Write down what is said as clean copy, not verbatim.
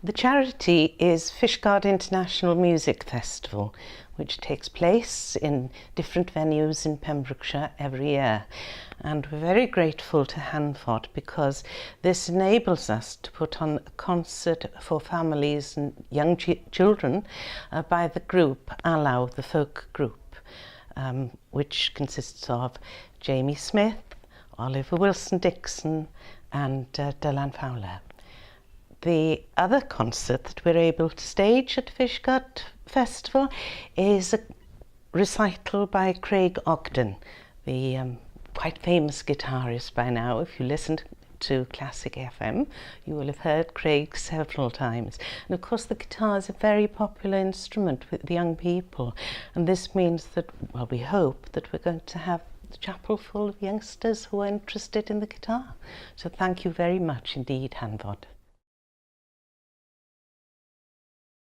The charity is Fishguard International Music Festival, which takes place in different venues in Pembrokeshire every year. And we're very grateful to Hanfod because this enables us to put on a concert for families and young children by the group Alaw, the folk group, which consists of Jamie Smith, Oliver Wilson-Dixon and Dylan Fowler. The other concert that we're able to stage at Fishguard Festival is a recital by Craig Ogden, the quite famous guitarist by now. If you listen to Classic FM, you will have heard Craig several times. And of course the guitar is a very popular instrument with the young people, and this means that, well, we hope that we're going to have the chapel full of youngsters who are interested in the guitar. So thank you very much indeed, Hanfod.